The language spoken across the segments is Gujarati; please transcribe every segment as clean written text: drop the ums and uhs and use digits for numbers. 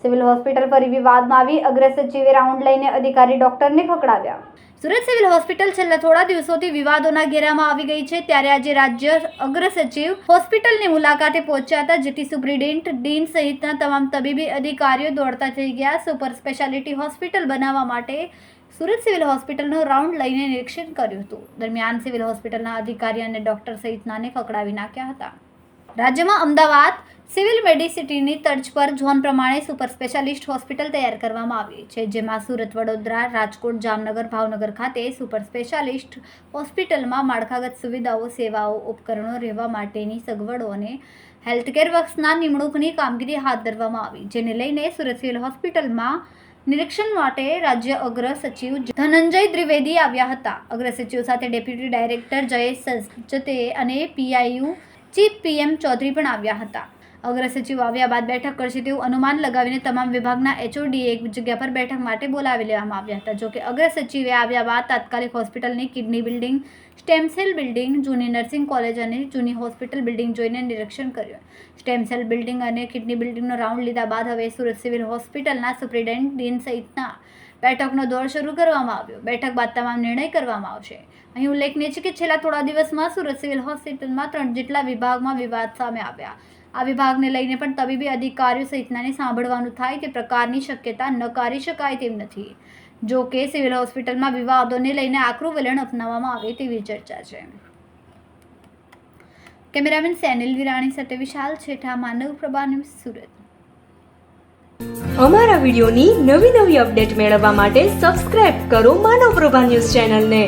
સિવિલ હોસ્પિટલ ફરી વિવાદમાં આવી, અગ્ર સચિવે રાઉન્ડ લઈને અધિકારી ડોક્ટરને ખકડાવ્યા। સુરત સિવિલ હોસ્પિટલ છેલ્લા થોડા દિવસોથી વિવાદોના ઘેરામાં આવી ગઈ છે, ત્યારે આજે રાજ્ય અગ્ર સચિવ હોસ્પિટલની મુલાકાતે પહોંચ્યા હતા, જેથી સુપ્રિન્ટેન્ડન્ટ, ડીન સહિતના તમામ તબીબી અધિકારીઓ દોડતા થઈ ગયા। સુપર સ્પેશિયાલિટી હોસ્પિટલ બનાવવા માટે સુરત સિવિલ હોસ્પિટલનો રાઉન્ડ લઈને નિરીક્ષણ કર્યું હતું। દરમિયાન સિવિલ હોસ્પિટલના અધિકારી અને ડોક્ટર સહિતનાને ખકડાવી નાખ્યા હતા। રાજ્યમાં અમદાવાદ સિવિલ મેડિસિટીની તર્જ પર ઝોન પ્રમાણે સુપર સ્પેશિયાલિસ્ટ હોસ્પિટલ તૈયાર કરવામાં આવી છે, જેમાં સુરત, વડોદરા, રાજકોટ, જામનગર, ભાવનગર ખાતે સુપર સ્પેશિયાલિસ્ટ હોસ્પિટલમાં માળખાગત સુવિધાઓ, સેવાઓ, ઉપકરણો, રહેવા માટેની સગવડો અને હેલ્થકેર વર્ક્સના નિમણૂકની કામગીરી હાથ ધરવામાં આવી, જેને લઈને સુરત સિવિલ હોસ્પિટલમાં નિરીક્ષણ માટે રાજ્ય અગ્ર સચિવ ધનંજય ત્રિવેદી આવ્યા હતા। અગ્ર સચિવ સાથે ડેપ્યુટી ડાયરેક્ટર જયેશ સચદે અને પીઆઈયુ ચીફ પીએમ ચૌધરી પણ આવ્યા હતા। અગ્ર સચિવ આવ્યા બાદ બેઠક કરશે તેવું અનુમાન લગાવીને તમામ વિભાગના એચઓડીએ એક જગ્યા પર બેઠક માટે બોલાવી લેવામાં આવ્યા હતા। જોકે અગ્ર સચિવે આવ્યા બાદ તાત્કાલિક હોસ્પિટલની kidney building, stem cell building, જૂની નર્સિંગ કોલેજ અને જૂની હોસ્પિટલ બિલ્ડિંગ જોઈને નિરીક્ષણ કર્યું। સ્ટેમ સેલ બિલ્ડિંગ અને કિડની બિલ્ડિંગનો રાઉન્ડ લીધા બાદ હવે સુરત સિવિલ હોસ્પિટલના સુપ્રિન્ટેન્ડન્ટ, ડીન સહિતના બેઠકનો દોર શરૂ કરવામાં આવ્યો। બેઠક બાદ તમામ નિર્ણય કરવામાં આવશે। અહીં ઉલ્લેખનીય છે કે છેલ્લા થોડા દિવસમાં સુરત સિવિલ હોસ્પિટલમાં 3 જેટલા વિભાગમાં વિવાદ સામે આવ્યા। આ વિભાગને લઈને પણ તબીબી અધિકારીઓ સહિતનાને સાંભળવાનું થાય તે પ્રકારની શક્યતા નકારી શકાય તેમ નથી। જો કે સિવિલ હોસ્પિટલમાં વિવાદોને લઈને આકરું વલણ અપનાવવામાં આવે તેવી ચર્ચા છે। કેમેરામેન સેનિલ વિરાણી સાથે વિશાલ છેઠા, માનવ પ્રભા ન્યૂઝ, સુરત। અમારા વિડિયોની નવી અપડેટ મેળવવા માટે સબસ્ક્રાઇબ કરો માનવ પ્રભા ન્યૂઝ ચેનલને,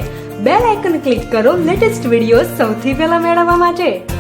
બેલ આઇકન ક્લિક કરો લેટેસ્ટ વિડિયો સૌથી પહેલા મેળવવા માટે।